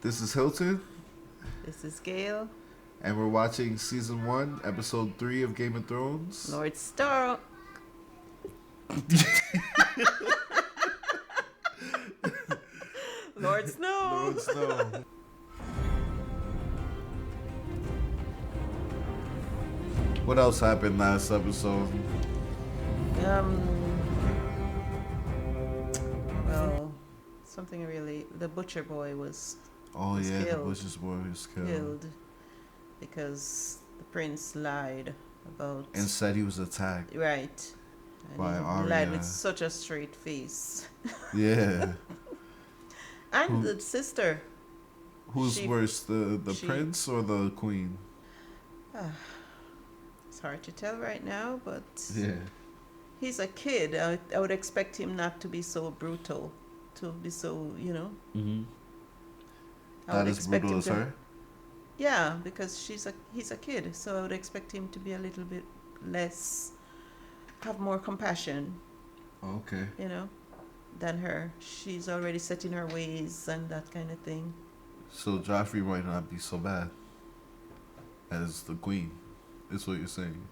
This is Hilton, This is Gail. and we're watching Season 1, Episode 3 of Game of Thrones. Lord Stark. Lord Snow. Lord Snow. What else happened last episode? Well, something really. The butcher boy was Oh yeah, the killed. Butcher's boy was killed. because the prince lied about. And said he was attacked. Right. And By he Arya. lied with such a straight face. Yeah. And the sister. Who's She- worse, the she- prince or the queen? It's hard to tell right now, but Yeah. he's a kid. I would expect him not to be so brutal, to be so, Mm-hmm. I Not would as expect brutal him as to. her? Yeah, because he's a kid, so I would expect him to be a little bit less, have more compassion, Okay. than her. She's already set in her ways and that kind of thing. So Joffrey might not be so bad as the queen, is what you're saying.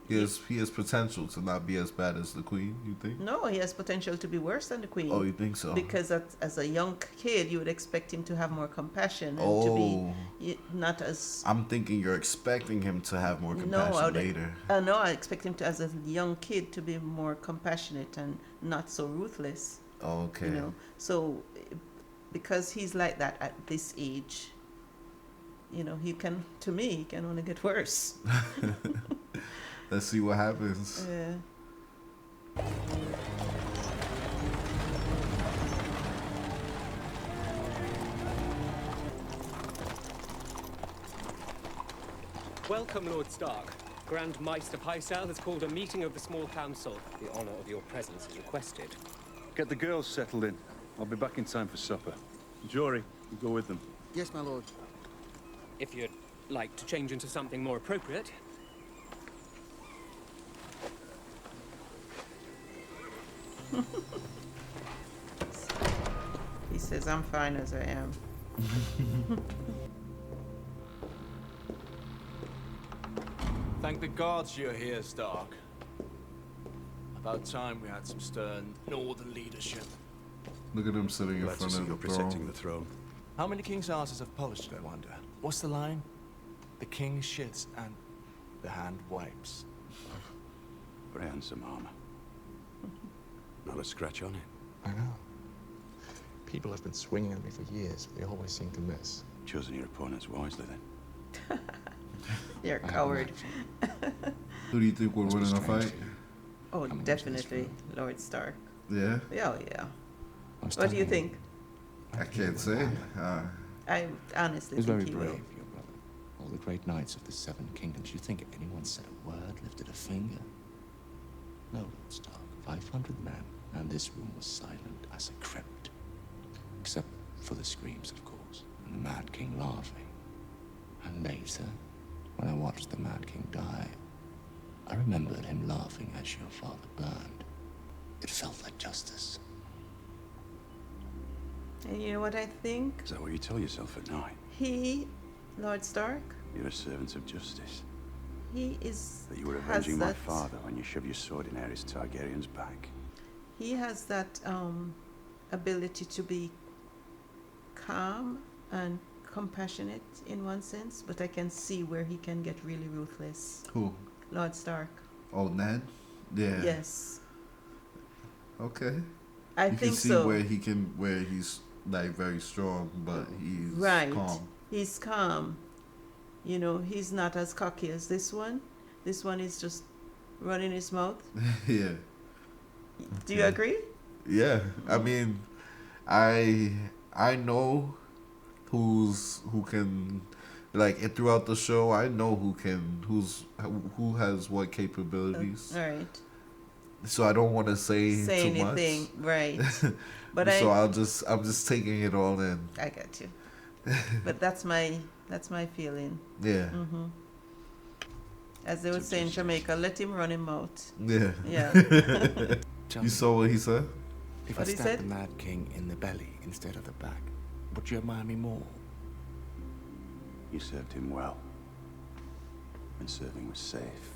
He has potential to not be as bad as the queen, you think? No, he has potential to be worse than the queen. Oh, you think so? Because as a young kid, you would expect him to have more compassion and to Oh, be not as. I'm thinking you're expecting him to have more compassion later. No, I expect him to, as a young kid, to be more compassionate and not so ruthless. Oh, okay. So because he's like that at this age, he can only get worse. Let's see what happens. Yeah. Welcome, Lord Stark. Grand Maester Pycelle has called a meeting of the small council. The honor of your presence is requested. Get the girls settled in. I'll be back in time for supper. Jory, you go with them. Yes, my lord. If you'd like to change into something more appropriate. He says, I'm fine as I am. Thank the gods you're here, Stark. About time we had some stern northern leadership. Look at him sitting in Glad to front see of you're the protecting throne. the throne. How many king's asses have polished it, I wonder? What's the line? The king shits and the hand wipes. Very handsome armor. Not a scratch on it. I know. People have been swinging at me for years, but they always seem to miss. Chosen your opponents wisely, then. You're a I coward. Who do you think will Must win be in a strange fight? to you. Oh, Coming into this definitely, room. Lord Stark. Yeah? Yeah, yeah. I'm What do you studying- think? I can't say. I honestly He's think very he brave, will. your brother. All the great knights of the Seven Kingdoms. You think anyone said a word, lifted a finger? No, Lord Stark. 500 men, and this room was silent as a crypt. Except for the screams, of course, and the Mad King laughing. And later, when I watched the Mad King die, I remembered him laughing as your father burned. It felt like justice. And you know what I think? Is that what you tell yourself at night? He, Lord Stark, You're a servant of justice. he is. That you were has avenging my that- father when you shoved your sword in Aerys Targaryen's back. He has that ability to be calm and compassionate in one sense, but I can see where he can get really ruthless. Who? Lord Stark. Oh, Ned? Yeah. Yes. Okay. I You can think see so. where he's like very strong, but he's Right. calm. He's calm. He's not as cocky as this one. This one is just running his mouth. Yeah. Do you agree? Yeah. I mean, I know who can, like, throughout the show, I know who has what capabilities. All right. So I don't want to say too anything, right? But so I'm just taking it all in. I got you. But that's my feeling. Yeah. As they would say in Jamaica, let him run him out. Yeah. Yeah. Tell You me, saw what he said? if What I he stab said? the Mad King in the belly instead of the back, Would you admire me more? You served him well. And serving was safe.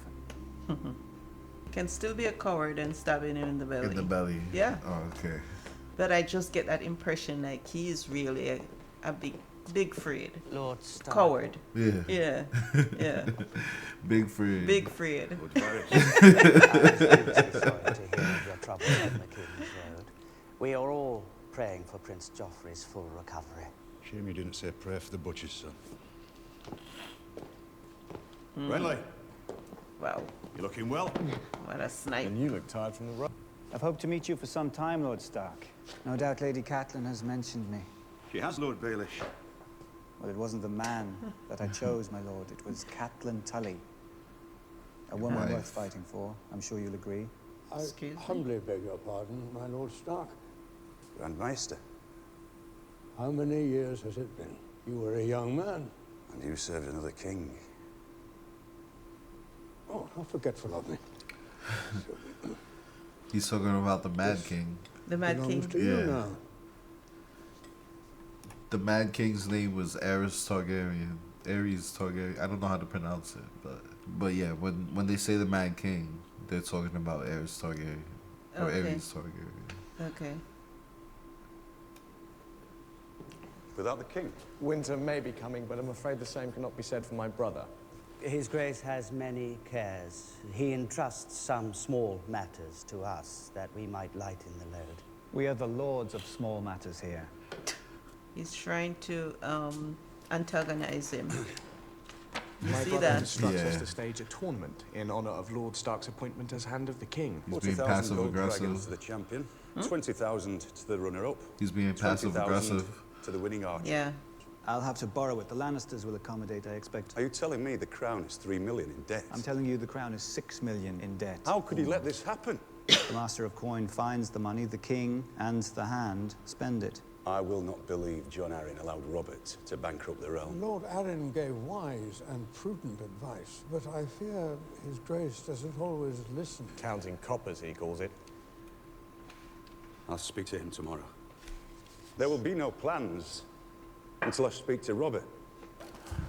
Can still be a coward and stabbing him in the belly. In the belly. Yeah. Oh, okay. But I just get that impression like he is really a big afraid. Lord Stark. Coward. Yeah. Yeah. Yeah. Big afraid. Big afraid. I'm sorry to hear of your trouble on the King's Road. We are all praying for Prince Joffrey's full recovery. Shame you didn't say a prayer for the butcher's son. Renly, Wow. you looking well? What a snipe. And you look tired from the road. I've hoped to meet you for some time, Lord Stark. No doubt Lady Catelyn has mentioned me. She has, Lord Baelish. Well, it wasn't the man that I chose, my lord. It was Catelyn Tully. A woman Wife. worth fighting for. I'm sure you'll agree. Excuse me? Humbly beg your pardon, my Lord Stark. Grand Maester. How many years has it been? You were a young man. And you served another king. Oh, how forgetful of me. He's talking about the Mad King. The Mad Belongs King. to you Yeah. now. The Mad King's name was Aerys Targaryen. Aerys Targaryen. I don't know how to pronounce it, but yeah, when they say the Mad King, they're talking about Aerys Targaryen or Okay. Aerys Targaryen. Okay. Without the king? Winter may be coming, but I'm afraid the same cannot be said for my brother. His Grace has many cares. He entrusts some small matters to us that we might lighten the load. We are the lords of small matters here. He's trying to antagonize him. You My see brother that? instructs us Yeah. to stage a tournament in honor of Lord Stark's appointment as Hand of the King. He's being 40,000 passive gold dragons aggressive. to the champion. 20,000 to the runner-up. He's being passive 20,000 aggressive. to the winning archer. Yeah. I'll have to borrow it. The Lannisters will accommodate, I expect. Are you telling me the crown is 3 million in debt? I'm telling you the crown is 6 million in debt. How could he let this happen? The Master of Coin finds the money, the king and the hand spend it. I will not believe John Arryn allowed Robert to bankrupt the realm. Lord Arryn gave wise and prudent advice, but I fear his grace doesn't always listen. Counting coppers, he calls it. I'll speak to him tomorrow. There will be no plans until I speak to Robert.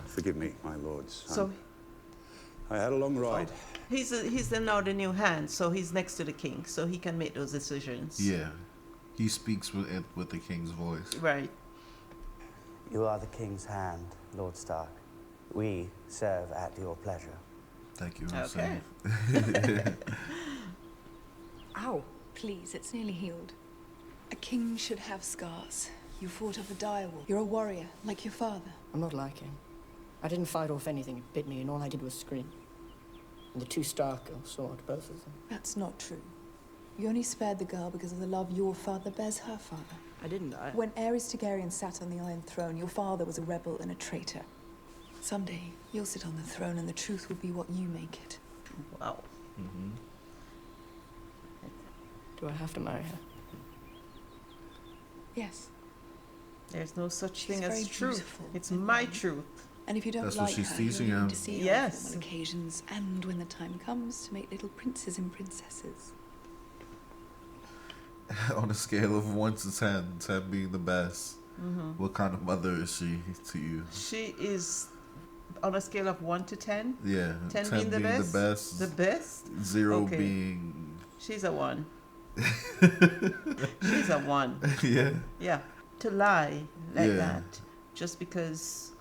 Forgive me, my lords. So I had a long ride. he's now the new hand, so he's next to the king, so he can make those decisions. Yeah. He speaks with the king's voice. Right. You are the King's hand, Lord Stark. We serve at your pleasure. Thank you. Okay. Hussein. Ow, please, it's nearly healed. A king should have scars. You fought off a direwolf. You're a warrior, like your father. I'm not like him. I didn't fight off anything. It bit me, and all I did was scream. And the two Stark girls saw it, both of them. That's not true. You only spared the girl because of the love your father bears her father. I didn't. When Aerys Targaryen sat on the Iron Throne, your father was a rebel and a traitor. Someday, you'll sit on the throne and the truth will be what you make it. Wow. Mm-hmm. Do I have to marry her? Yes. There's no such She's thing very as truth. beautiful It's and my lovely. truth. And if you don't That's what like she's her, teaching you'll him. need to see her Yes. on occasions and when the time comes to make little princes and princesses. On a scale of 1 to 10, 10 being the best, what kind of mother is she to you? She is on a scale of 1 to 10. Yeah. 10 being the best. The best? 0 Okay. being. She's a 1. She's a 1. Yeah. Yeah. To lie like Yeah. that just because.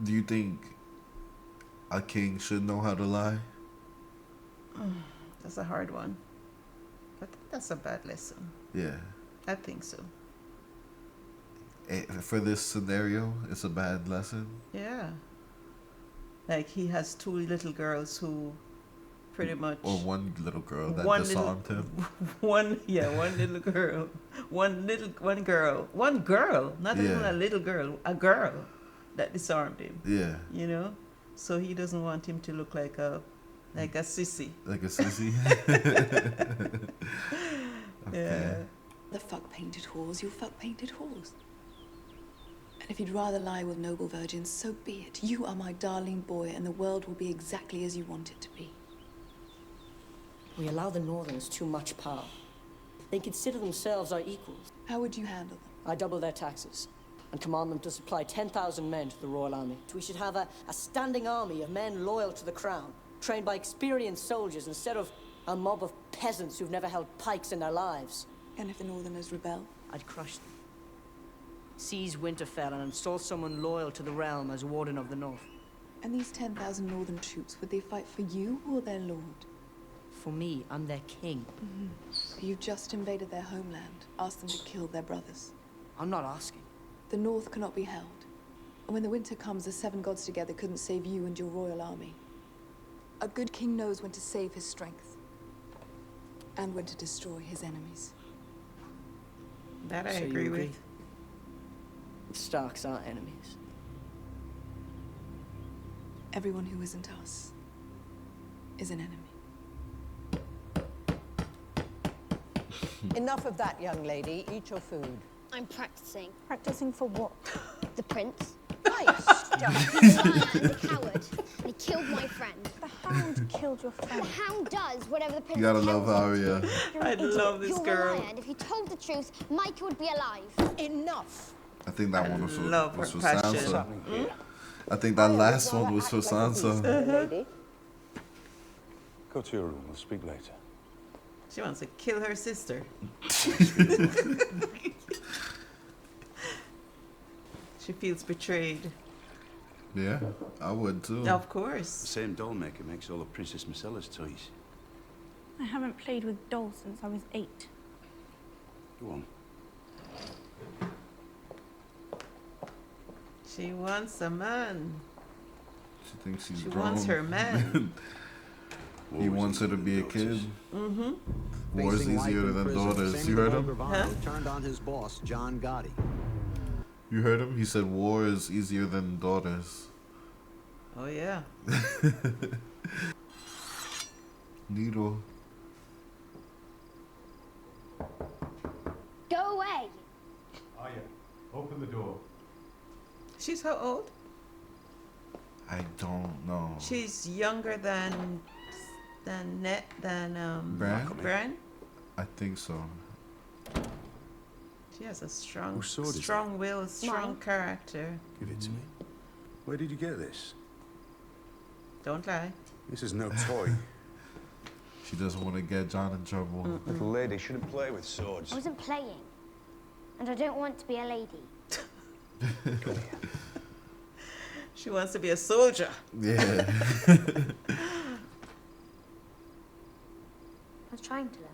Do you think a king should know how to lie? That's a hard one. But that's a bad lesson. Yeah. I think so. For this scenario, it's a bad lesson. Yeah. Like he has 2 little girls who pretty much. Or one little girl that One disarmed him. one little girl. One girl. Not even Yeah. a little girl. A girl that disarmed him. Yeah. You know? So he doesn't want him to look like a sissy. Like a sissy. Yeah. The fuck painted whores, you'll fuck painted whores. And if you'd rather lie with noble virgins, so be it. You are my darling boy, and the world will be exactly as you want it to be. We allow the Northerns too much power. They consider themselves our equals. How would you handle them? I double their taxes and command them to supply 10,000 men to the Royal Army. We should have a standing army of men loyal to the crown, trained by experienced soldiers instead of a mob of peasants who've never held pikes in their lives. And if the Northerners rebel? I'd crush them. Seize Winterfell and install someone loyal to the realm as Warden of the North. And these 10,000 Northern troops, would they fight for you or their lord? For me, I'm their king. You've just invaded their homeland. Ask them to kill their brothers. I'm not asking. The North cannot be held. And when the winter comes, the seven gods together couldn't save you and your royal army. A good king knows when to save his strength. And when to destroy his enemies. That I So you agree with. The Starks aren't enemies. Everyone who isn't us is an enemy. Enough of that, young lady. Eat your food. I'm practicing. Practicing for what? The prince. Nice. He's a liar and a coward. And he killed my friend. The hound killed your friend. The hound does whatever the prince You gotta tells love him to Arya. do. I love this You're girl. a liar, and if you told the truth, Micah would be alive. Enough. I think that one was for, love was for her passion. Sansa. I think that last one was for Sansa. Lady. Go to your room. We'll speak later. She wants to kill her sister. She feels betrayed. Yeah, I would too. Of The course. same doll maker makes all of Princess Marcella's toys. I haven't played with dolls since I was 8. Go on. She wants a man. She thinks she's She grown. wants her man. He wants her to be a kid. Mm-hmm. War's Facing life easier in than prison, daughters. Sammy You heard the him? Bravado turned on his boss, John Gotti. You heard him? He said war is easier than daughters. Oh, yeah. Needle. Go away. Arya, open the door. She's how old? I don't know. She's younger than Bran? Bran. I think so. She has a strong, Whose sword is strong will, strong Mine. character. Give it to me. Where did you get this? Don't lie. This is no toy. She doesn't want to get John in trouble. Little lady shouldn't play with swords. I wasn't playing. And I don't want to be a lady. Come here. She wants to be a soldier. Yeah. I was trying to learn.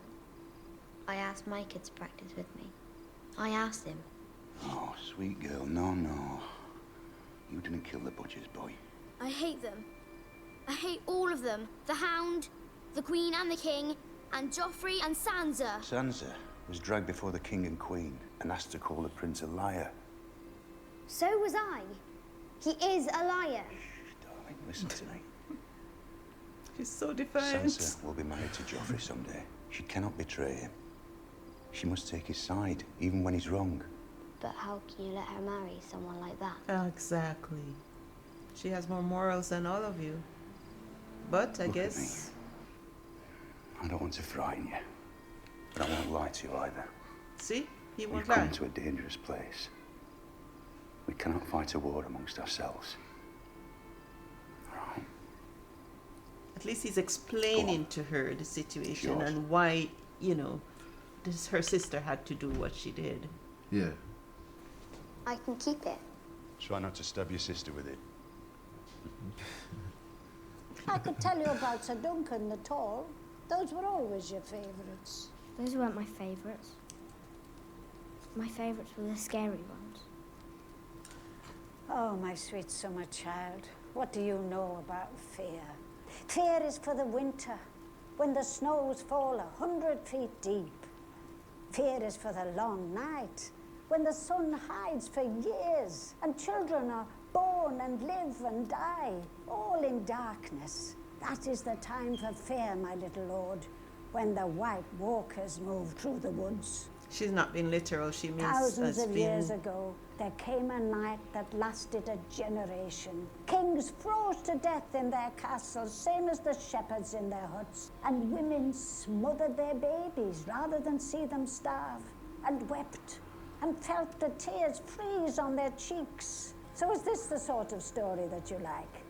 I asked Micah to practice with me. I asked him. Oh, sweet girl. No, no. You didn't kill the butcher's boy. I hate them. I hate all of them. The Hound, the Queen and the King, and Joffrey and Sansa. Sansa was dragged before the king and queen and asked to call the prince a liar. So was I. He is a liar. Darling, listen to me. She's so defiant. Sansa will be married to Joffrey someday. She cannot betray him. She must take his side, even when he's wrong. But how can you let her marry someone like that? Exactly. She has more morals than all of you. But I Look at guess... I don't want to frighten you, but I won't lie to you either. See? He won't We've lie. come to a dangerous place. We cannot fight a war amongst ourselves. All right? At least he's explaining to her the situation Yours. and why, you know, her sister had to do what she did. Yeah. I can keep it. Try not to stab your sister with it. I could tell you about Sir Duncan the Tall. Those were always your favourites. Those weren't my favourites. My favourites were the scary ones. Oh, my sweet summer child, what do you know about fear? Fear is for the winter, when the snows fall 100 feet deep. Fear is for the long night, when the sun hides for years, and children are born and live and die, all in darkness. That is the time for fear, my little lord, when the White Walkers move through the woods. She's not been literal, she means Thousands has of been... years ago, there came a night that lasted a generation. Kings froze to death in their castles, same as the shepherds in their huts. And women smothered their babies rather than see them starve, and wept and felt the tears freeze on their cheeks. So is this the sort of story that you like?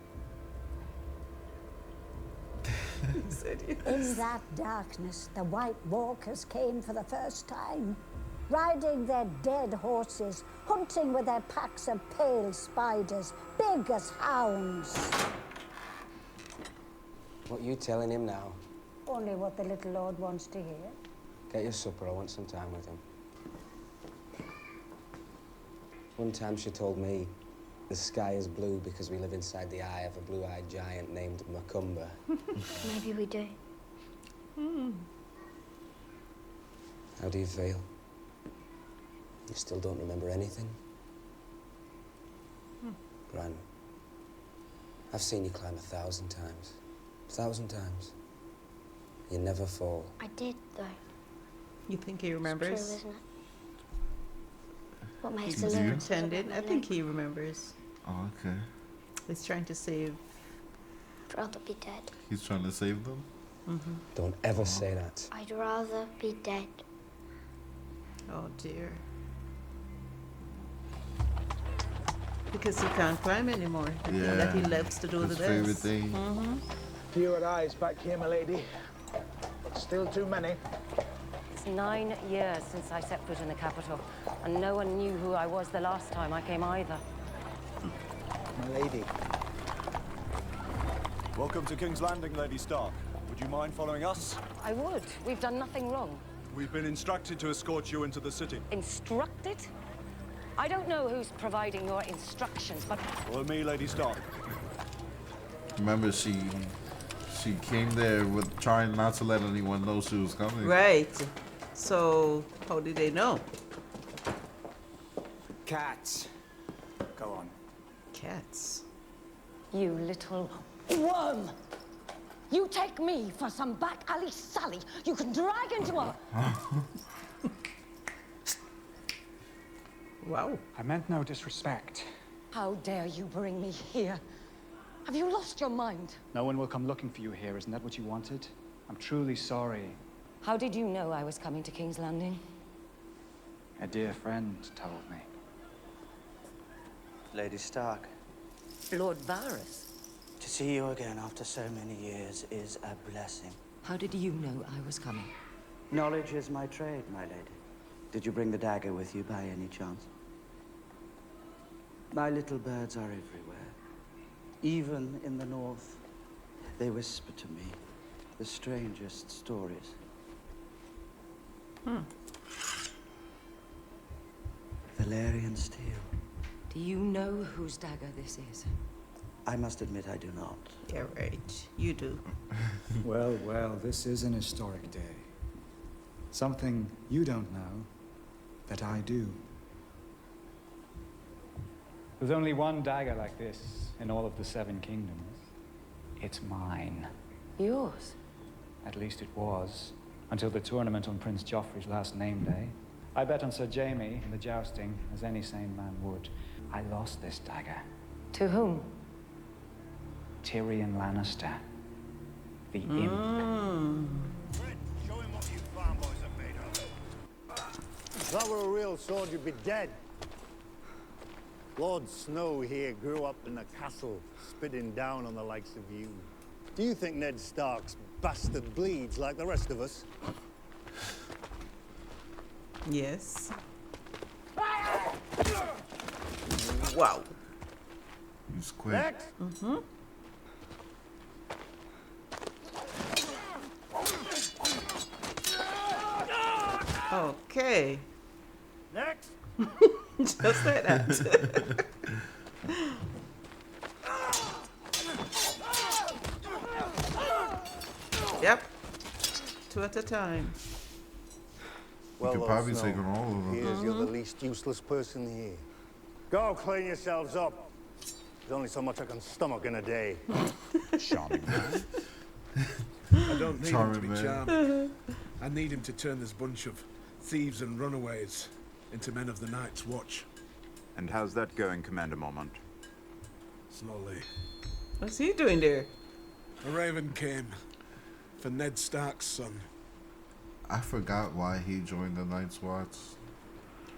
In that darkness, the White Walkers came for the first time, riding their dead horses, hunting with their packs of pale spiders, big as hounds. What are you telling him now? Only what the little lord wants to hear. Get your supper, I want some time with him. One time she told me the sky is blue because we live inside the eye of a blue-eyed giant named Macumba. Maybe we do. How do you feel? You still don't remember anything? Gran, I've seen you climb 1,000 times. 1,000 times. You never fall. I did, though. You think he remembers? It's true, isn't it? What makes He's the living pretending. I think he remembers. Oh, okay. He's trying to save. I'd rather be dead. He's trying to save them? Don't ever say that. I'd rather be dead. Oh dear. Because he can't climb anymore. The thing that he loves to do His the favorite best. thing. Fewer eyes back here, my lady. But still too many. It's 9 years since I set foot in the capital, and no one knew who I was the last time I came either. My lady. Welcome to King's Landing, Lady Stark. Would you mind following us? I would. We've done nothing wrong. We've been instructed to escort you into the city. Instructed? I don't know who's providing your instructions, but... Follow me, Lady Stark. Remember, she came there with trying not to let anyone know she was coming. Right. So, how did they know? Cats. Go on. Cats. You little worm! You take me for some back alley Sally you can drag into a... Wow. I meant no disrespect. How dare you bring me here? Have you lost your mind? No one will come looking for you here, isn't that what you wanted? I'm truly sorry. How did you know I was coming to King's Landing? A dear friend told me. Lady Stark, Lord Varys. to see you again after so many years is a blessing. How did you know I was coming? Knowledge is my trade, my lady. Did you bring the dagger with you by any chance? My little birds are everywhere. Even in the north, they whisper to me the strangest stories. Valyrian steel. Do you know whose dagger this is? I must admit I do not. Yeah, right. You do. Well, well, this is an historic day. Something you don't know that I do. There's only one dagger like this in all of the Seven Kingdoms. It's mine. Yours? At least it was, until the tournament on Prince Joffrey's last name day. I bet on Sir Jaime in the jousting, as any sane man would. I lost this dagger. To whom? Tyrion Lannister. The imp. Show him what you farm boys are made of. If that were a real sword, you'd be dead. Lord Snow here grew up in the castle, spitting down on the likes of you. Do you think Ned Stark's bastard bleeds like the rest of us? Yes. Wow. He's quick. Next. Okay. Next. Just like that. Yep. Two at a time. You could Lord probably Snow, take on all of them. Here's you're the least useless person here. Go clean yourselves up. There's only so much I can stomach in a day. Charming man. I don't need him to be Charming man. charming. I need him to turn this bunch of thieves and runaways into men of the Night's Watch. And how's that going, Commander Mormont? Slowly. What's he doing there? A raven came for Ned Stark's son. I forgot why he joined the Night's Watch.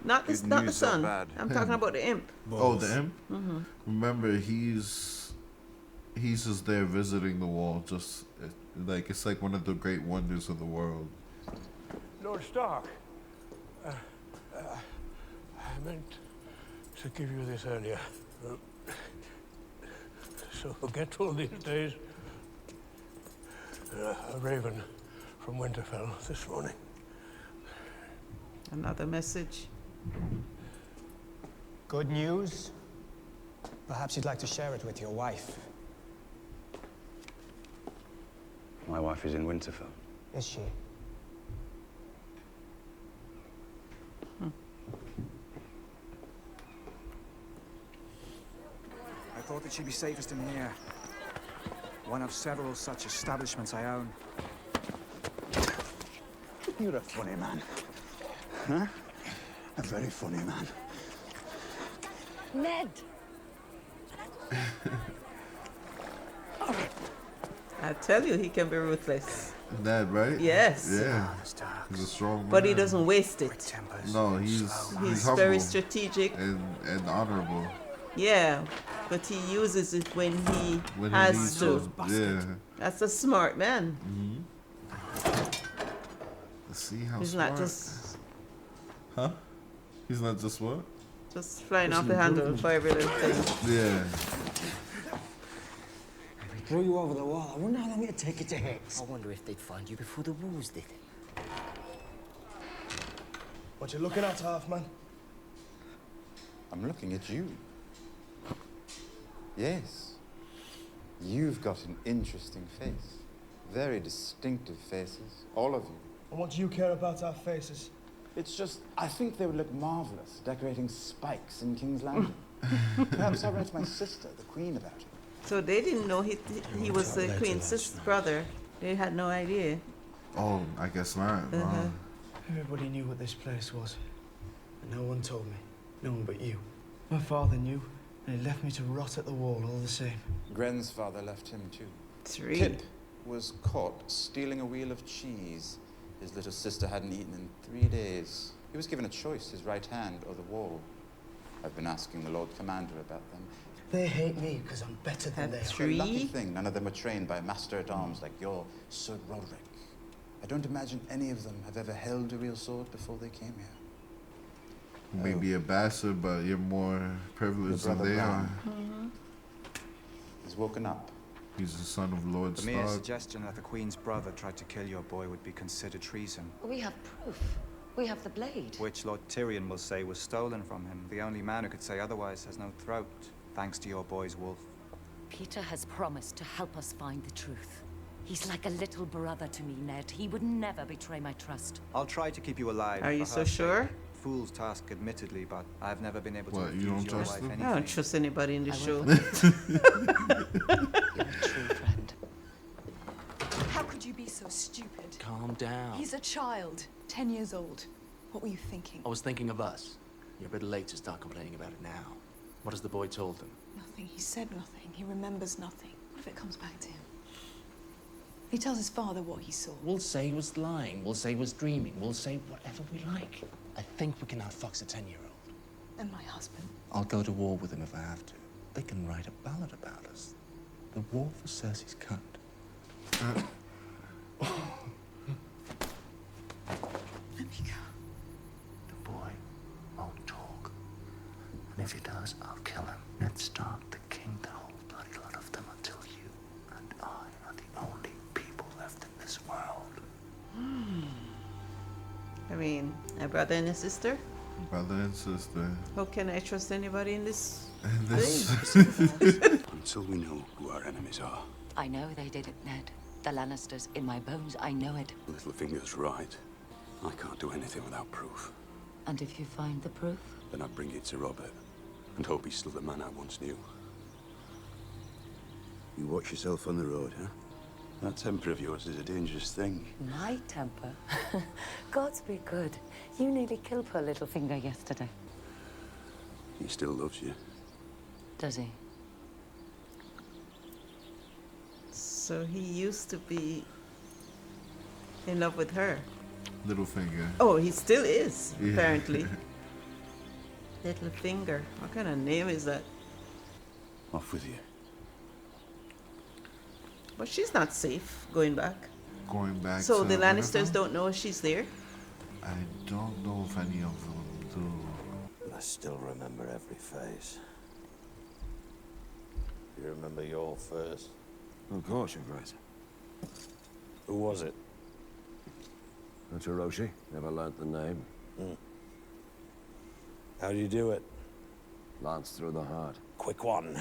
Not the, Good not the news or son. bad? I'm talking about the imp. Oh, the imp? Mm-hmm. Remember, he's just there visiting the wall, just like it's like one of the great wonders of the world. Lord Stark, I meant to give you this earlier. So forgetful these days. A raven from Winterfell this morning. Another message. Good news? Perhaps you'd like to share it with your wife. My wife is in Winterfell. Is she? I thought that she'd be safest in here. One of several such establishments I own. You're a funny man. Huh? A very funny man. Ned! I tell you, he can be ruthless. Ned, right? Yes. Yeah. He's a strong man. But he doesn't waste it. No, he's humble very strategic and honorable. Yeah, but he uses it when he When he has needs to. Yeah. That's a smart man. Let's see how He's smart. not just Huh? He's not just what? just flying off the handle for every little thing. Yeah. We threw you over the wall. I wonder how long it'd take you to hit. I wonder if they'd find you before the wolves did. What you looking at, Halfman? I'm looking at you. Yes. You've got an interesting face. Very distinctive faces, all of you. And what do you care about our faces? It's just, I think they would look marvelous decorating spikes in King's Landing. Perhaps I'll write to my sister, the Queen, about it. So they didn't know he was the Queen's brother. They had no idea. Oh, I guess not. Everybody knew what this place was. And no one told me. No one but you. My father knew, and he left me to rot at the wall all the same. Gren's father left him too. 3. Kip was caught stealing a wheel of cheese his little sister hadn't eaten in 3 days. He was given a choice, his right hand or the wall. I've been asking the Lord Commander about them. They hate me because I'm better than they It's are. a lucky thing none of them were trained by a master-at-arms like your Sir Roderick. I don't imagine any of them have ever held a real sword before they came here. You may be a bastard, but you're more privileged than they are. He's woken up. He's the son of Lord The mere Stark. suggestion that the Queen's brother tried to kill your boy would be considered treason. We have proof. We have the blade. Which Lord Tyrion will say was stolen from him. The only man who could say otherwise has no throat, thanks to your boy's wolf. Peter has promised to help us find the truth. He's like a little brother to me, Ned. He would never betray my trust. I'll try to keep you alive. Are you for so her sake. sure? Fool's task, admittedly, but I've never been able to What, you refuse don't your trust wife him? anything. I don't trust anybody in this show. How could you be so stupid? Calm down. He's a child, 10 years old. What were you thinking? I was thinking of us. You're a bit late to start complaining about it now. What has the boy told them? Nothing. He said nothing. He remembers nothing. What if it comes back to him? He tells his father what he saw. We'll say he was lying. We'll say he was dreaming. We'll say whatever we like. I think we can outfox a 10-year-old. And my husband. I'll go to war with him if I have to. They can write a ballad about us. The war for Cersei's cunt. Let me go. The boy won't talk. And if he does, I'll kill him. Ned Stark, the king, the whole bloody lot of them until you and I are the only people left in this world. I mean, a brother and a sister. Brother and sister. How can I trust anybody in this? Until we know who our enemies are. I know they did it, Ned. The Lannisters in my bones, I know it. Littlefinger's right. I can't do anything without proof. And if you find the proof? Then I bring it to Robert and hope he's still the man I once knew. You watch yourself on the road, huh? That temper of yours is a dangerous thing. My temper? Gods be good. You nearly killed poor Littlefinger yesterday. He still loves you. Does he? So he used to be in love with her. Littlefinger. Oh, he still is, Yeah. apparently. Little Finger. What kind of name is that? Off with you. But she's not safe going back. Going back So to the Lannisters Winterfell? don't know she's there? I don't know if any of them do. I still remember every face. You remember your first? Of course, Your Grace. Who was it? That's Hiroshi. Never learnt the name. How do you do it? Lance through the heart. Quick one.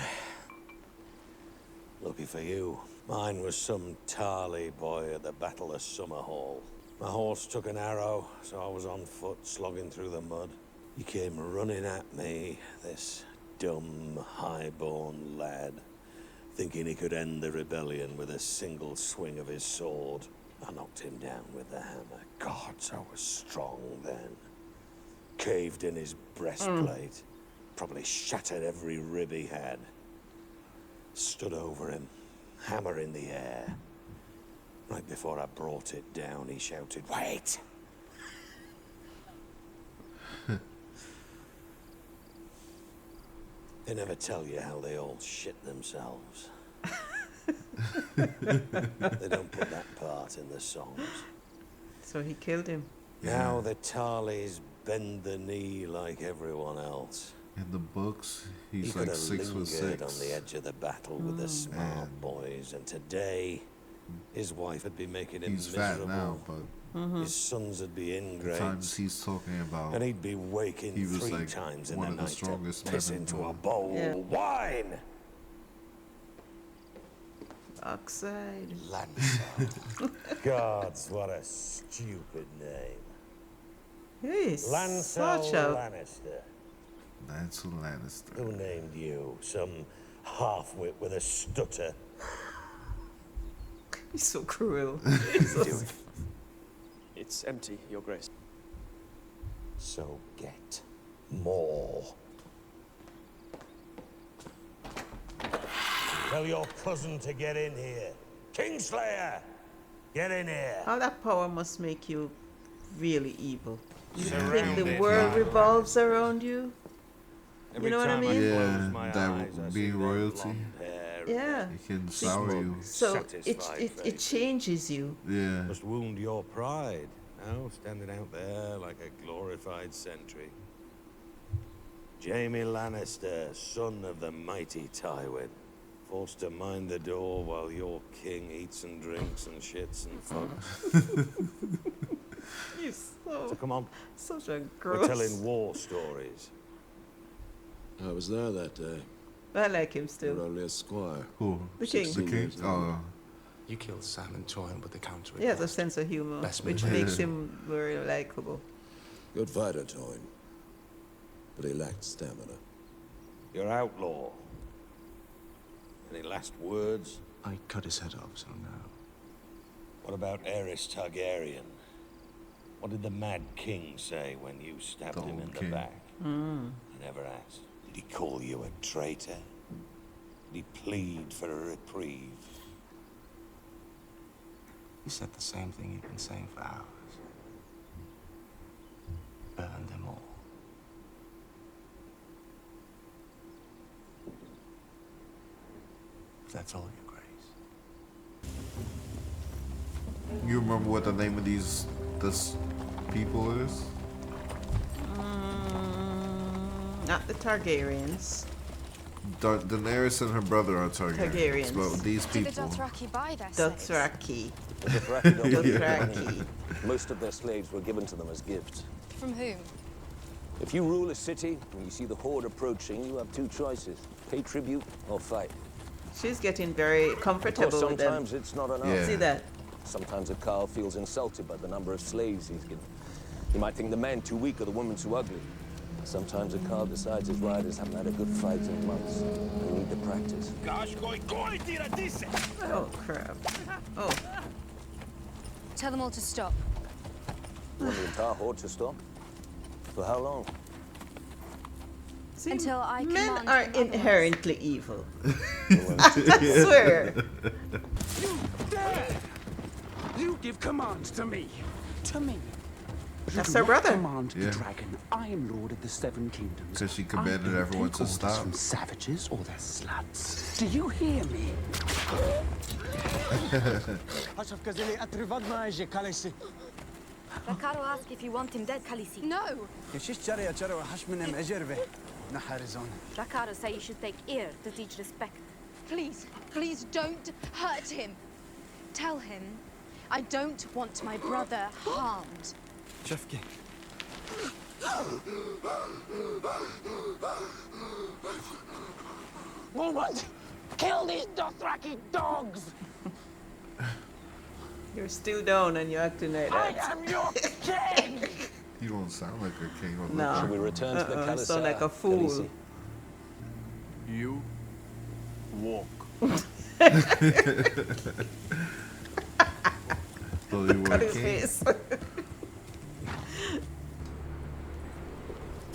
Lucky for you. Mine was some Tarly boy at the Battle of Summerhall. My horse took an arrow, so I was on foot slogging through the mud. He came running at me, this dumb, high-born lad, thinking he could end the rebellion with a single swing of his sword. I knocked him down with the hammer. Gods, I was strong then. Caved in his breastplate. Probably shattered every rib he had. Stood over him, hammer in the air. Right before I brought it down, he shouted, "Wait!" They never tell you how they all shit themselves. They don't put that part in the songs. So he killed him. Now the Tarleys bend the knee like everyone else. In the books, he's He like could have 6'6". lingered on the edge of the battle with the smart boys, and today his wife would be making him He's miserable. fat now, but His sons would be the ingrates. times he's talking about, And he'd be waking he was 3 like times in one the of the night strongest to piss men in into the- a bowl of wine. Oxide. Lancel. Gods, what a stupid name. He's Lancel such a... Lannister. Lancel Lannister. Who named you? Some half-wit with a stutter. He's so cruel. It's empty, Your Grace. So get more. Tell your cousin to get in here. Kingslayer! Get in here! All that power must make you really evil. You think the Surrounded world by revolves around you? You know what I mean? Yeah, that being royalty, Yeah. it can sour you. So it changes you. Yeah. Must wound your pride. Now standing out there like a glorified sentry. Jaime Lannister, son of the mighty Tywin. Forced to mind the door while your king eats and drinks and shits and fucks. You're So come on. such a We're gross. telling war stories. I was there that day. I like him You're still. only a squire. Who? The king. 16 The king? years Oh. old. You killed Sam and Toyin, but the counter. He has a sense of humor, Best which man. makes him very likable. Good fighter, Toyin. But he lacked stamina. You're outlaw. Any last words? I cut his head off, so no. What about Aerys Targaryen? What did the Mad King say when you stabbed The him in old the king. back? Mm. I never asked. Did he call you a traitor? Did he plead for a reprieve? He said the same thing you've been saying for hours. Burn them all. If that's all, Your Grace. You remember what the name of this people is? Not the Targaryens. Daenerys and her brother are Targaryens. Targaryens. But these Did the people. Dothraki buy their slaves? Dothraki. The Dothraki don't give Yeah. money. Most of their slaves were given to them as gifts. From whom? If you rule a city and you see the horde approaching, you have 2 choices: pay tribute or fight. She's getting very Of comfortable course, with them. sometimes it's not enough. Yeah. See that? Sometimes a Khal feels insulted by the number of slaves he's given. He might think the men too weak or the women too ugly. Sometimes a Khal decides his riders haven't had a good fight in months and need to practice. Oh, crap. Oh. Tell them all to stop. You want the entire horde to stop? For how long? See, Until I men command are them otherwise. inherently evil. I swear. You give commands to me. To me. That's her brother. Command Yeah. the dragon. I am lord of the Seven Kingdoms. Because she commanded I everyone take to orders stop. from savages or their sluts. Do you hear me? Rakaro asked if you want him dead, Khaleesi. No! Rakaro say you should take ear to teach respect. Please, please don't hurt him. Tell him I don't want my brother harmed. Shifki. Movement! Kill these Dothraki dogs! You're still down and you're acting like I that. am your king! You don't sound like a king. Or No. like Should we return to the Khaleesi? You sound like a fool. Khaleesi. You walk. So you were Cut a his king? face.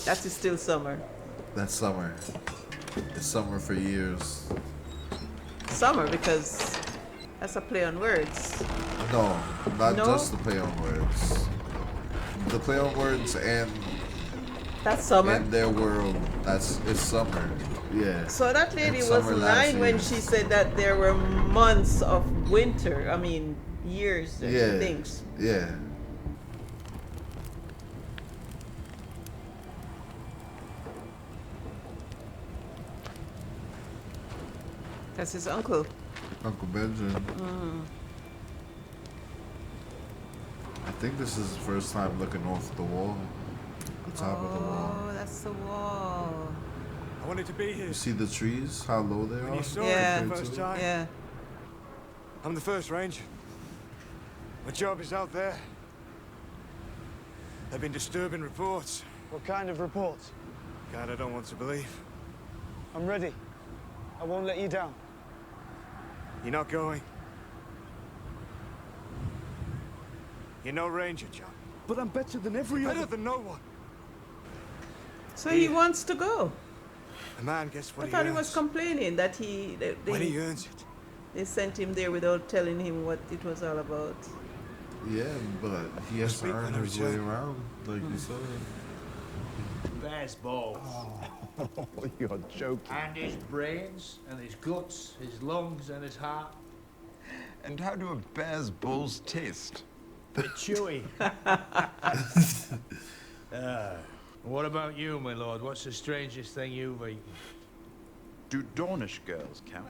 That is still summer. That's summer. It's summer for years. Summer because that's a play on words. No, not No? just the play on words. The play on words and That's summer. in their world, it's summer. Yeah. So that lady It's was summer last lying when year. she said that there were months of winter. I mean, years and Yeah. things. Yeah. That's his uncle. Uncle Benjamin. Mm. I think this is his first time looking off the wall. The top of the wall. Oh, that's the wall. I wanted to be here. You see the trees? How low they When are? you saw Yeah. it the first time. Yeah. I'm the first ranger. My job is out there. There have been disturbing reports. What kind of reports? God, I don't want to believe. I'm ready. I won't let you down. You're not going. You're no ranger, John. But I'm better than every Better than no one. So he wants to go. A man gets what I he thought he earns. was complaining that When he earns it. they sent him there without telling him what it was all about. Yeah, but he has to Speak earn when I his way return. around, like you said. Bear's balls. Oh, you're joking. And his brains, and his guts, his lungs, and his heart. And how do a bear's balls taste? Bit chewy. What about you, my lord? What's the strangest thing you've eaten? Do Dornish girls count?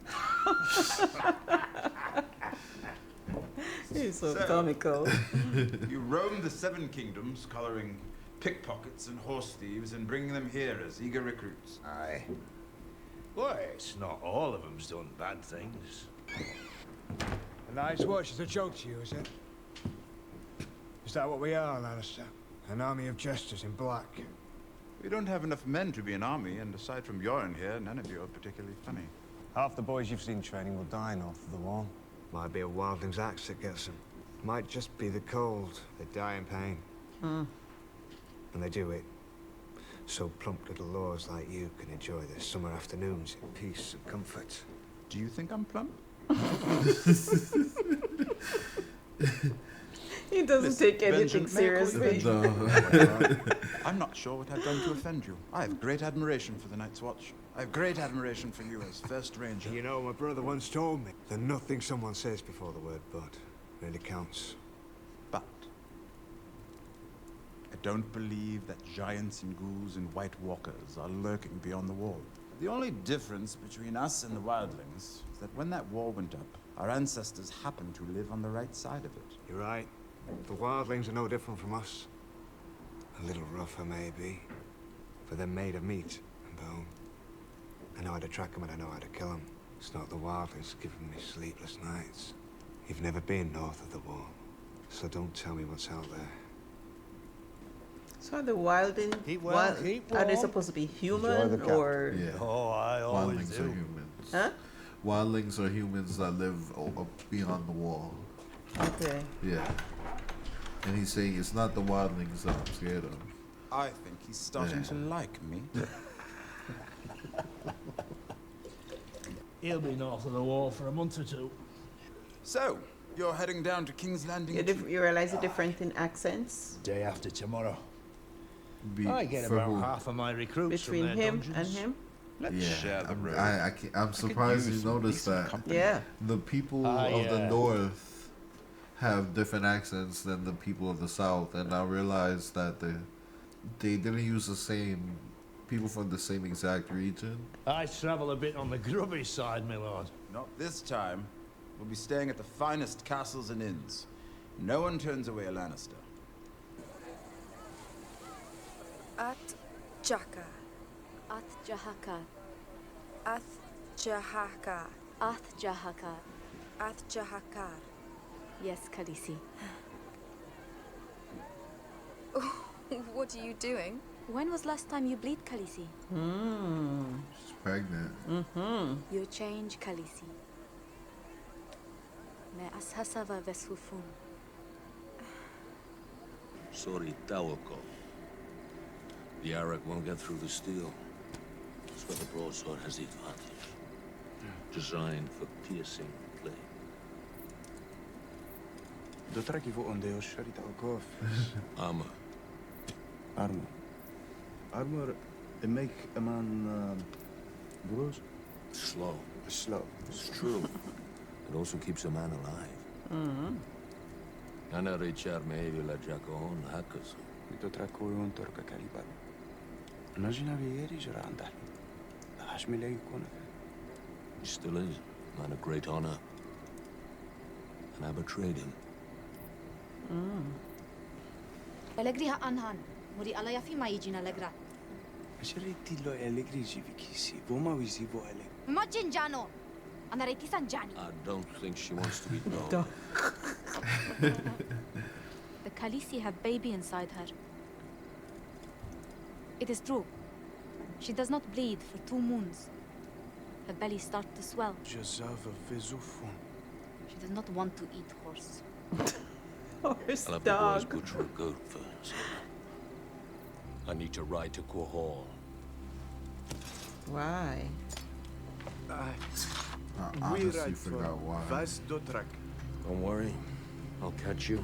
He's so comical. You roam the Seven Kingdoms, collaring pickpockets and horse thieves and bringing them here as eager recruits. Aye. Well, it's not all of them's done bad things. A night's watch is a joke to you, is it? Is that what we are, Lannister? An army of jesters in black. We don't have enough men to be an army, and aside from Yoren here, none of you are particularly funny. Half the boys you've seen training will die north of the wall. Might be a wildling's axe that gets them. Might just be the cold. They die in pain. Hmm. And they do it so plump little lords like you can enjoy their summer afternoons in peace and comfort. Do you think I'm plump? He doesn't take anything seriously. I'm not sure what I've done to offend you. I have great admiration for the Night's Watch. I have great admiration for you as First Ranger. You know, my brother once told me that nothing someone says before the word but really counts. But I don't believe that giants and ghouls and white walkers are lurking beyond the wall. The only difference between us and the wildlings is that when that wall went up, our ancestors happened to live on the right side of it. You're right. The wildlings are no different from us. A little rougher, maybe, but they're made of meat and bone. I know how to track them and I know how to kill them. It's not the wildlings giving me sleepless nights. You've never been north of the wall, so don't tell me what's out there. So the wilding, are they supposed to be human or? Yeah. Oh, I always Wildlings do. are humans. Huh? Wildlings are humans that live up beyond the wall. Okay. Yeah. And he's saying it's not the wildlings that I'm scared of. I think he's starting to like me. He'll be north of the wall for a month or two. So, You're heading down to King's Landing. You realize the difference in accents? Day after tomorrow. Be I get for about who? half of my recruits Between from their him dungeons. and him? Let's share the road. I'm surprised you noticed that. Yeah. The people of the north have different accents than the people of the south, and I realized that they didn't use the same people from the same exact region. I travel a bit on the grubby side, my lord. Not this time. We'll be staying at the finest castles and inns. No one turns away a Lannister. At Jaka. At Jahaka. At Jahaka. Ath Jahaka. At Jahakar. Yes, Khaleesi. What are you doing? When was last time you bleed, Khaleesi? She's pregnant. You change, Khaleesi. Me ashasava vesufun. Sorry, Tawako. The Arak won't get through the steel. That's where the broadsword has the advantage. Designed for piercing play. Dothraki fuq ondejo xarita u kof. Armor. Armor make a man bruise? Slow. Slow. It's true. It also keeps a man alive. Ana rechar meivila Jacon hackers. Dotraku un torka kalibar. Najina vieri jaranda. Hashmile ikona. He still is. Man of great honor. And I betrayed him. Allegriha anhan. Muri alaya fi ma yijina allegra. Xerriti lo allegri ġivikisi. Voma wizi vo alleg. Imagine Jano. Ana reti Sanjani. I don't think she wants to be known. The Khaleesi have baby inside her. It is true. She does not bleed for 2 moons. Her belly starts to swell. Jazava vezufun. She does not want to eat horse. Horse I'll have the boys dog. butcher a goat first. I need to ride to Quahal. Why? I We honestly ride forgot why. Vas Dotrak. Don't worry. I'll catch you.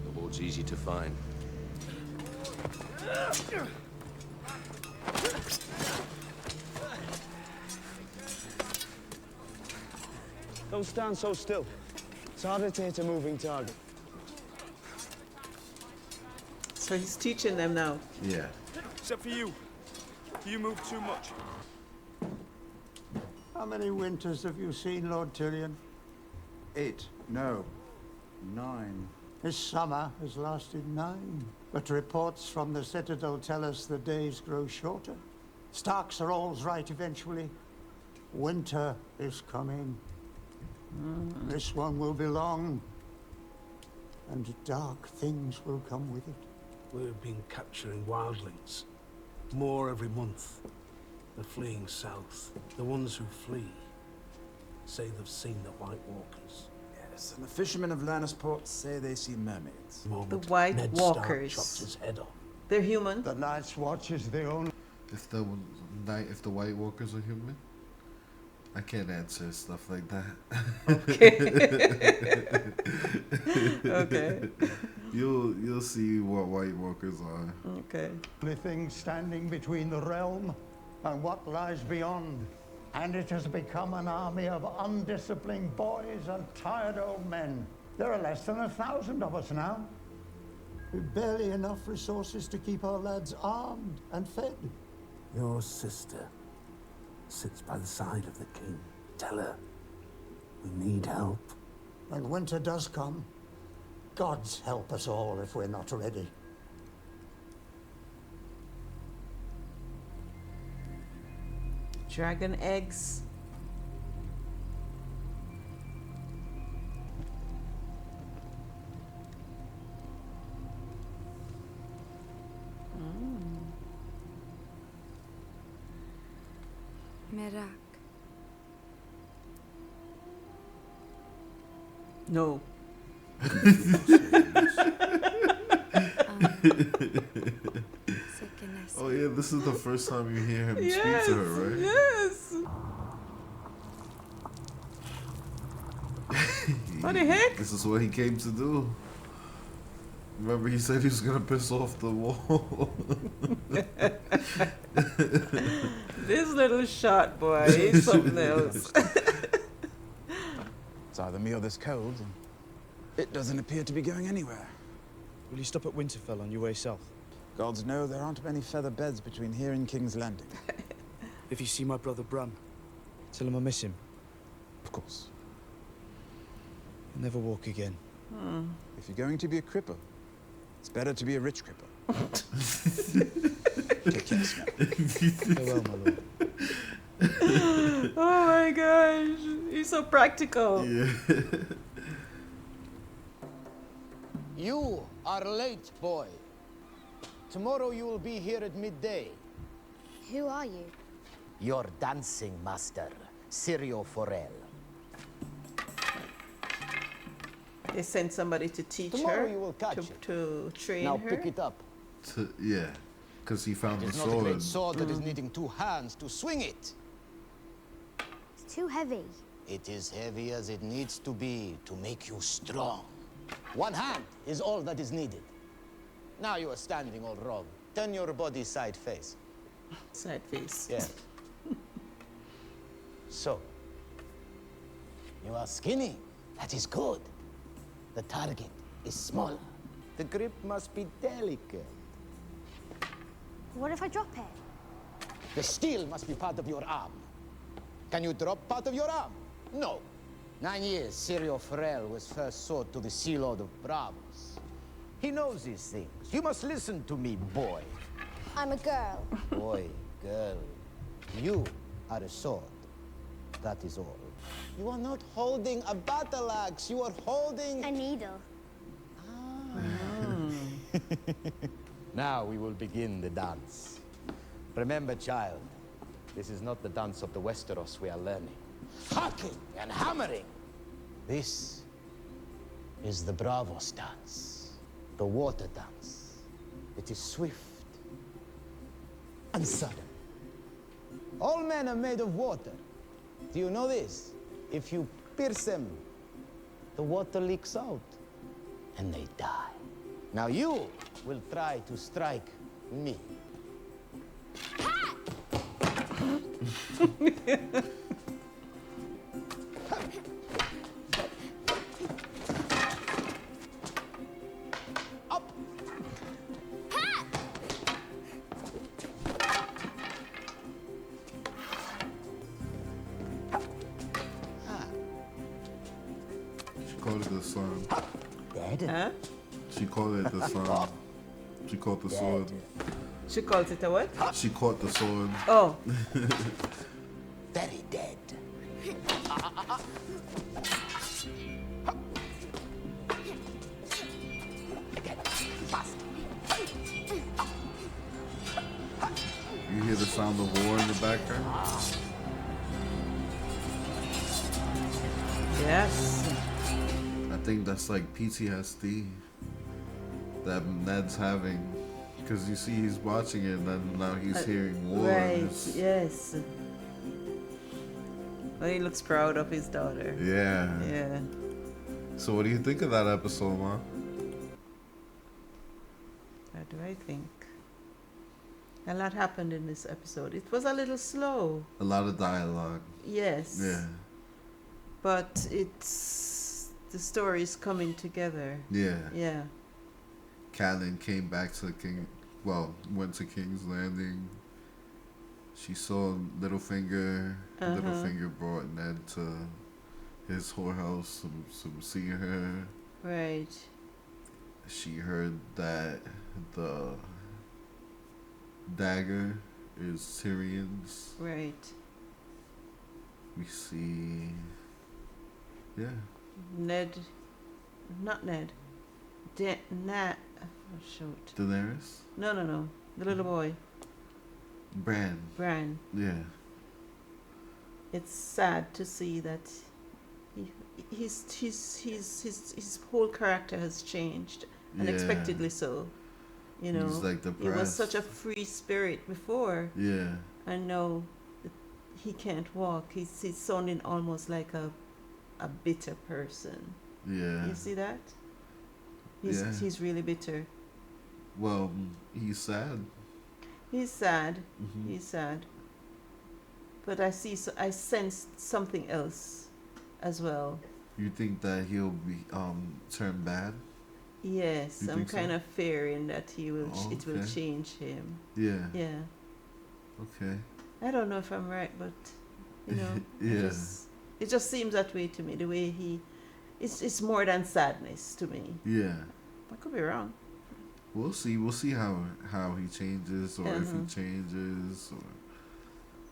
The boat's easy to find. Don't stand so still. It's harder to hit a moving target. So he's teaching them now. Yeah. Except for you. You move too much. How many winters have you seen, Lord Tyrion? 8. No. 9. This summer has lasted 9. But reports from the Citadel tell us the days grow shorter. Starks are always right eventually. Winter is coming. This one will be long. And dark things will come with it. We've been capturing wildlings. More every month. They're fleeing south. The ones who flee say they've seen the White Walkers. Yes, and the fishermen of Lannisport say they see mermaids. The White Ned Stark Walkers. chopped his head off. They're human. The Night's Watch is the only... If the White Walkers are human, I can't answer stuff like that. Okay. You'll see what White Walkers are. Okay. only thing standing between the realm and what lies beyond. And it has become an army of undisciplined boys and tired old men. There are less than 1,000 of us now. We've barely enough resources to keep our lads armed and fed. Your sister sits by the side of the king. Tell her we need help. When winter does come, gods help us all if we're not ready. Dragon eggs. Merak. No. Oh yeah, this is the first time you hear him speak to her, right? Yes. What the heck? This is what he came to do. Remember, he said he was gonna piss off the wall. This little shot boy is something else. It's either me or this cold, and it doesn't appear to be going anywhere. Will you stop at Winterfell on your way south? Gods know there aren't many feather beds between here and King's Landing. If you see my brother Bran, tell him I miss him. Of course. I'll never walk again. If you're going to be a cripper, it's better to be a rich cripper. Farewell, my lord. Oh my gosh, he's so practical. Yeah. You are late, boy. Tomorrow you will be here at midday. Who are you? Your dancing master, Syrio Forel. They sent somebody to teach Tomorrow her, you will catch it. to train Now her. pick it up. Yeah, because he found It the is not a great sword. sword that is needing two hands to swing it. It's too heavy. It is heavy as it needs to be to make you strong. One hand is all that is needed. Now you are standing all wrong. Turn your body side face. Side face. Yeah. So, you are skinny. That is good. The target is smaller. The grip must be delicate. What if I drop it? The steel must be part of your arm. Can you drop part of your arm? No. 9 years, Syrio Forel was first sought to the Sea Lord of Bravos. He knows these things. You must listen to me, boy. I'm a girl. Boy, girl, you are a sword. That is all. You are not holding a battle axe. You are holding a needle. Now we will begin the dance. Remember, child, this is not the dance of the Westeros we are learning. Hacking and hammering. This is the Bravos dance, the water dance. It is swift and sudden. All men are made of water. Do you know this? If you pierce them, the water leaks out and they die. Now you will try to strike me. Up. She called it the sun. Dead? Huh? She called it the sun. She caught the sword. She calls it a what? She caught the sword. Oh. Very dead. You hear the sound of war in the background? Yes. I think that's like PTSD that Ned's having. Because you see he's watching it and then now he's hearing war. Right, It's- yes. Well, he looks proud of his daughter. Yeah. Yeah. So what do you think of that episode, Ma? What do I think? A lot happened in this episode. It was a little slow. A lot of dialogue. Yes. Yeah. But it's the story is coming together. Yeah. Yeah. Catelyn came back to went to King's Landing. She saw Littlefinger. Uh-huh. Littlefinger brought Ned to his whorehouse to see her. Right. She heard that the dagger is Tyrion's. Right. We see... Yeah. Ned. Not Ned. Oh, shoot. Daenerys? No. The little boy. Bran. Yeah. It's sad to see that his whole character has changed, unexpectedly so. You know, He's like he was depressed. such a free spirit before. Yeah. And now he can't walk. He's sounding almost like a bitter person. Yeah. You see that? Yeah. He's really bitter. Well, he's sad. He's sad. Mhm. He's sad. But I sense something else as well. You think that he'll be turn bad? Yes, You I'm think so? kind of fearing that he will. Oh, It will okay. change him. Yeah. Yeah. Okay. I don't know if I'm right, but you know, Yeah. it just seems that way to me. The way it's more than sadness to me. Yeah. I could be wrong. We'll see. We'll see how he changes, or if he Uh-huh. changes, or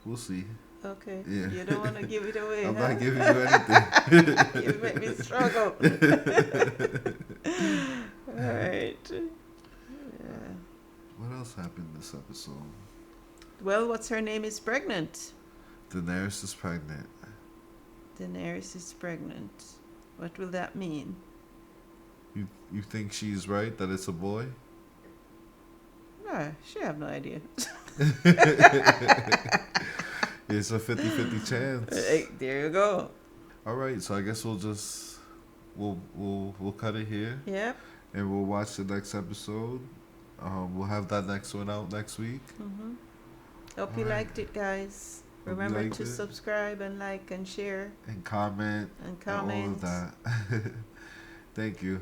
we'll see. Okay. Yeah. You don't want to give it away. I'm huh? not giving you anything. You make me struggle. All right. Yeah. What else happened this episode? Well, what's her name is pregnant. Daenerys is pregnant. Daenerys is pregnant. What will that mean? You think she's right that it's a boy? No, she have no idea. It's a 50-50 chance. Hey, there you go. All right, so I guess we'll cut it here. Yep. And we'll watch the next episode. We'll have that next one out next week. Mm-hmm. Hope you All right. liked it, guys. Hope you Remember liked to it. subscribe and like and share. And comment. And All comment. of that. Thank you.